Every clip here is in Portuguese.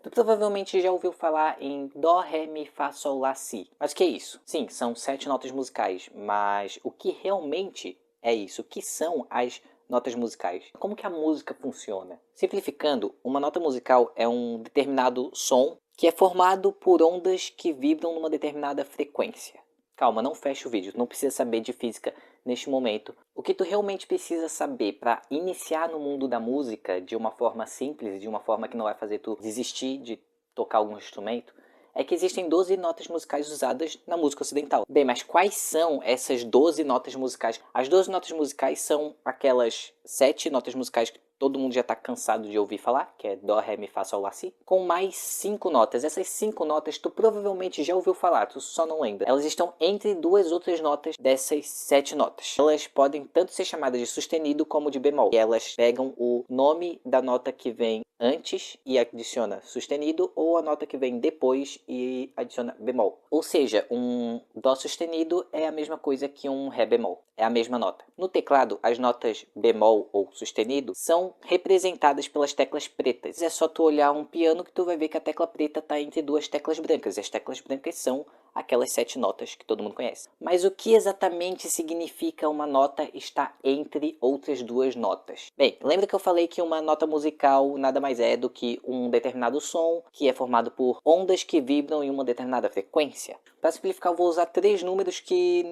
Tu provavelmente já ouviu falar em Dó, Ré, Mi, Fá, Sol, Lá, Si. Mas o que é isso? Sim, são 7 notas musicais, mas o que realmente é isso? O que são as notas musicais? Como que a música funciona? Simplificando, uma nota musical é um determinado som que é formado por ondas que vibram numa determinada frequência. Calma, não fecha o vídeo, tu não precisa saber de física neste momento. O que tu realmente precisa saber para iniciar no mundo da música de uma forma simples, de uma forma que não vai fazer tu desistir de tocar algum instrumento, é que existem 12 notas musicais usadas na música ocidental. Bem, mas quais são essas 12 notas musicais? As 12 notas musicais são aquelas 7 notas musicais que todo mundo já está cansado de ouvir falar, que é Dó, Ré, Mi, Fá, Sol, Lá, Si, com mais 5 notas. Essas 5 notas tu provavelmente já ouviu falar, tu só não lembra. Elas estão entre duas outras notas dessas 7 notas. Elas podem tanto ser chamadas de sustenido como de bemol. E elas pegam o nome da nota que vem antes e adiciona sustenido, ou a nota que vem depois e adiciona bemol. Ou seja, um Dó sustenido é a mesma coisa que um Ré bemol. É a mesma nota. No teclado, as notas bemol ou sustenido são representadas pelas teclas pretas. É só tu olhar um piano que tu vai ver que a tecla preta está entre duas teclas brancas. E as teclas brancas são aquelas 7 notas que todo mundo conhece. Mas o que exatamente significa uma nota estar entre outras duas notas? Bem, lembra que eu falei que uma nota musical nada mais é do que um determinado som que é formado por ondas que vibram em uma determinada frequência? Para simplificar, eu vou usar 3 números que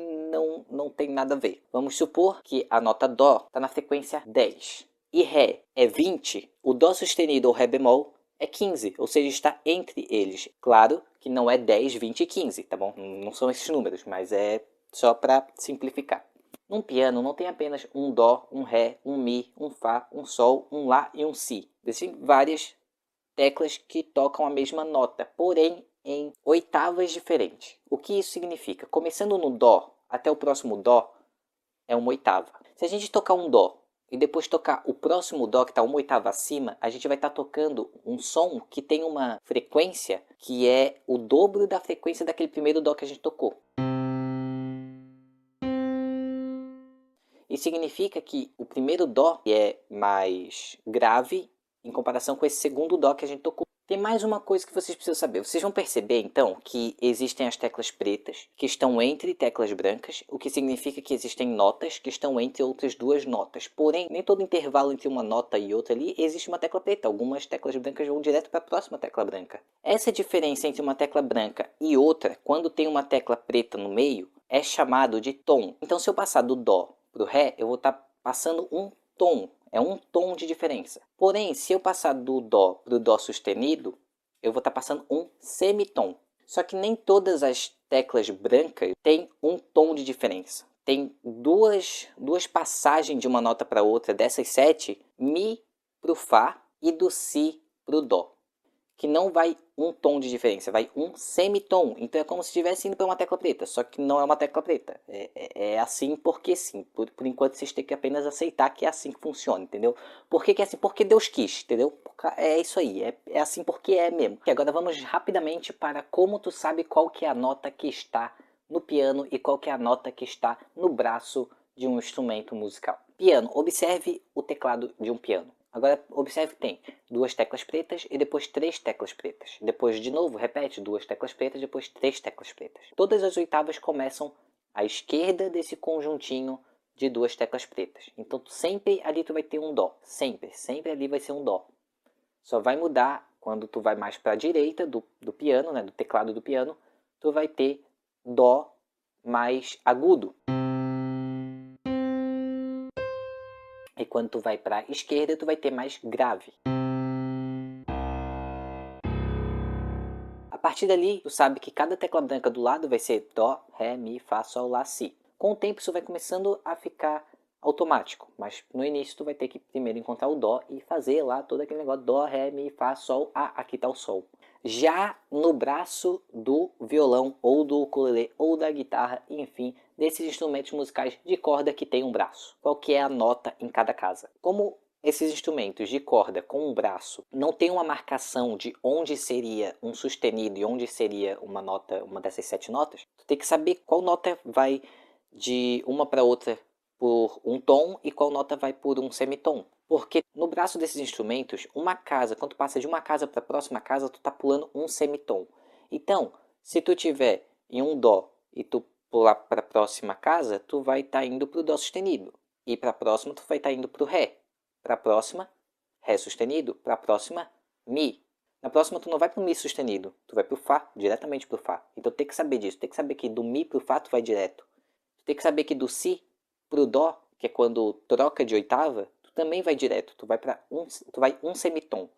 não tem nada a ver. Vamos supor que a nota Dó está na frequência 10 e Ré é 20, o Dó sustenido ou Ré bemol é 15, ou seja, está entre eles. Claro que não é 10, 20 e 15, tá bom? Não são esses números, mas é só para simplificar. Num piano não tem apenas um Dó, um Ré, um Mi, um Fá, um Sol, um Lá e um Si. Existem várias teclas que tocam a mesma nota, porém em oitavas diferentes. O que isso significa? Começando no Dó até o próximo Dó é uma oitava. Se a gente tocar um Dó e depois tocar o próximo Dó, que está uma oitava acima, a gente vai estar tocando um som que tem uma frequência que é o dobro da frequência daquele primeiro Dó que a gente tocou. Isso significa que o primeiro Dó é mais grave em comparação com esse segundo Dó que a gente tocou. Tem mais uma coisa que vocês precisam saber. Vocês vão perceber, então, que existem as teclas pretas, que estão entre teclas brancas, o que significa que existem notas que estão entre outras duas notas. Porém, nem todo intervalo entre uma nota e outra ali existe uma tecla preta. Algumas teclas brancas vão direto para a próxima tecla branca. Essa diferença entre uma tecla branca e outra, quando tem uma tecla preta no meio, é chamado de tom. Então, se eu passar do Dó para o Ré, eu vou estar passando um tom. É um tom de diferença. Porém, se eu passar do Dó para o Dó sustenido, eu vou estar passando um semitom. Só que nem todas as teclas brancas têm um tom de diferença. Tem duas passagens de uma nota para outra dessas 7, Mi para o Fá e do Si para o Dó, que não vai um tom de diferença, vai um semitom. Então é como se estivesse indo para uma tecla preta, só que não é uma tecla preta. É assim porque sim. Por enquanto vocês têm que apenas aceitar que é assim que funciona, entendeu? Por que é assim? Porque Deus quis, entendeu? É isso aí, é assim porque é mesmo. E agora vamos rapidamente para como tu sabe qual que é a nota que está no piano e qual que é a nota que está no braço de um instrumento musical. Piano, observe o teclado de um piano. Agora observe que tem 2 teclas pretas e depois 3 teclas pretas. Depois de novo repete 2 teclas pretas, depois 3 teclas pretas. Todas as oitavas começam à esquerda desse conjuntinho de 2 teclas pretas. Então sempre ali tu vai ter um Dó. Sempre ali vai ser um Dó. Só vai mudar quando tu vai mais para a direita do piano, né, do teclado do piano, tu vai ter Dó mais agudo. E quando tu vai para a esquerda, tu vai ter mais grave. A partir dali, tu sabe que cada tecla branca do lado vai ser Dó, Ré, Mi, Fá, Sol, Lá, Si. Com o tempo isso vai começando a ficar automático, mas no início tu vai ter que primeiro encontrar o Dó e fazer lá todo aquele negócio Dó, Ré, Mi, Fá, Sol, aqui está o Sol. Já no braço do violão, ou do ukulele, ou da guitarra, enfim, desses instrumentos musicais de corda que tem um braço. Qual que é a nota em cada casa? Como esses instrumentos de corda com um braço não tem uma marcação de onde seria um sustenido e onde seria uma nota, uma dessas 7 notas, tu tem que saber qual nota vai de uma para outra por um tom e qual nota vai por um semitom. Porque no braço desses instrumentos, uma casa, quando tu passa de uma casa para a próxima casa, tu tá pulando um semitom. Então, se tu tiver em um dó e tu pular para a próxima casa, tu vai estar indo para o dó sustenido. E para a próxima tu vai estar indo para o ré. Para a próxima, ré sustenido. Para a próxima, mi. Na próxima tu não vai para o mi sustenido, tu vai para o fá, diretamente para o fá. Então tem que saber disso, tem que saber que do mi para o fá tu vai direto. Tu tem que saber que do si para o dó, que é quando troca de oitava, tu também vai direto, tu vai um semitom.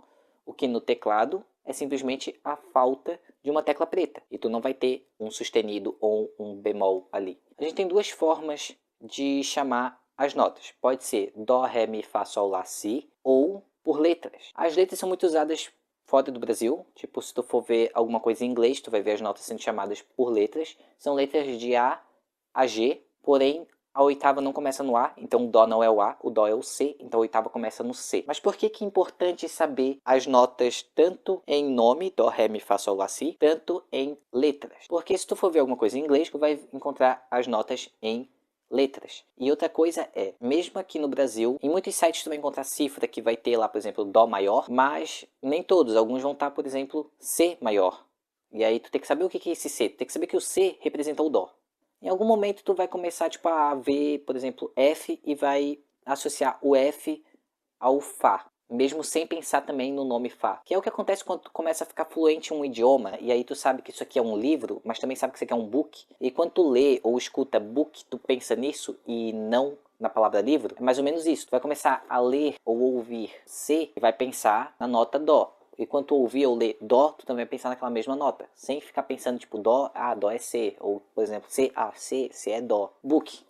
O que no teclado é simplesmente a falta de uma tecla preta. E tu não vai ter um sustenido ou um bemol ali. A gente tem duas formas de chamar as notas. Pode ser dó, ré, mi, fá, sol, lá, si, ou por letras. As letras são muito usadas fora do Brasil. Tipo, se tu for ver alguma coisa em inglês, tu vai ver as notas sendo chamadas por letras. São letras de A a G, porém a oitava não começa no A, então o dó não é o A, o dó é o C, então a oitava começa no C. Mas por que é importante saber as notas tanto em nome, dó, ré, mi, fá, sol, lá, si, tanto em letras? Porque se tu for ver alguma coisa em inglês, tu vai encontrar as notas em letras. E outra coisa é, mesmo aqui no Brasil, em muitos sites tu vai encontrar cifra que vai ter lá, por exemplo, dó maior, mas nem todos, alguns vão estar, por exemplo, C maior. E aí tu tem que saber o que é esse C, tu tem que saber que o C representa o dó. Em algum momento tu vai começar tipo, a ver, por exemplo, F e vai associar o F ao Fá, mesmo sem pensar também no nome Fá. Que é o que acontece quando tu começa a ficar fluente em um idioma, e aí tu sabe que isso aqui é um livro, mas também sabe que isso aqui é um book. E quando tu lê ou escuta book, tu pensa nisso e não na palavra livro. É mais ou menos isso. Tu vai começar a ler ou ouvir C e vai pensar na nota Dó. E quando tu ouvir ou ler Dó, tu também vai pensar naquela mesma nota. Sem ficar pensando, tipo, Dó, Dó é C. Ou, por exemplo, C, C é Dó. Book,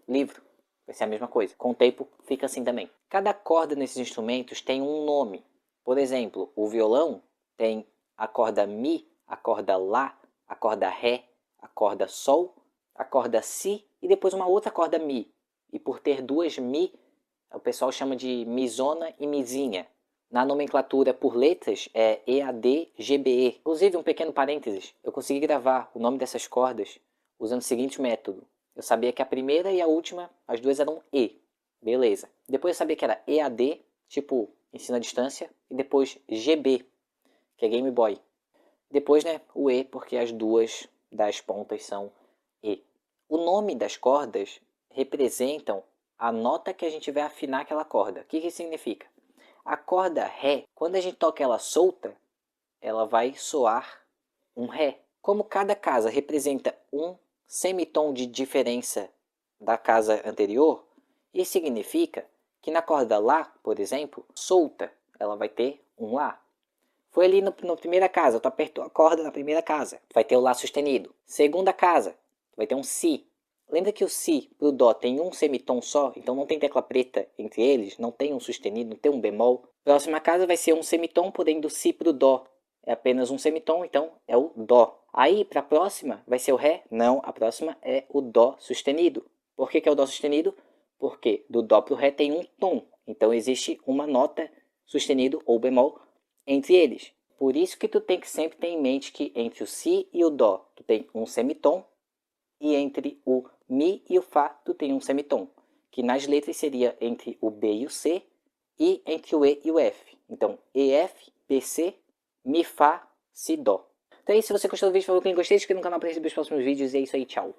livro. Vai ser a mesma coisa. Com o tempo, fica assim também. Cada corda nesses instrumentos tem um nome. Por exemplo, o violão tem a corda Mi, a corda Lá, a corda Ré, a corda Sol, a corda Si e depois uma outra corda Mi. E por ter duas Mi, o pessoal chama de Mizona e Mizinha. Na nomenclatura por letras é EAD, GBE. Inclusive, um pequeno parênteses, eu consegui gravar o nome dessas cordas usando o seguinte método. Eu sabia que a primeira e a última, as duas eram E. Beleza. Depois eu sabia que era EAD, tipo ensino à distância, e depois GB, que é Game Boy. Depois, né, o E, porque as duas das pontas são E. O nome das cordas representam a nota que a gente vai afinar aquela corda. O que isso significa? A corda Ré, quando a gente toca ela solta, ela vai soar um Ré. Como cada casa representa um semitom de diferença da casa anterior, isso significa que na corda Lá, por exemplo, solta, ela vai ter um Lá. Foi ali na primeira casa, tu apertou a corda na primeira casa, vai ter o Lá sustenido. Segunda casa, vai ter um Si. Lembra que o Si pro Dó tem um semitom só, então não tem tecla preta entre eles, não tem um sustenido, não tem um bemol. Próxima casa vai ser um semitom, porém do Si pro Dó é apenas um semitom, então é o Dó. Aí para a próxima vai ser o Ré? Não, a próxima é o Dó sustenido. Por que é o Dó sustenido? Porque do Dó pro Ré tem um tom, então existe uma nota sustenido ou bemol entre eles. Por isso que tu tem que sempre ter em mente que entre o Si e o Dó tu tem um semitom, e entre o Mi e o Fá tu tem um semitom, que nas letras seria entre o B e o C e entre o E e o F. Então, EF, BC, Mi, Fá, Si, Dó. Então é isso, se você gostou do vídeo, por favor, clique em gostei, se inscreva no canal para receber os próximos vídeos e é isso aí, tchau.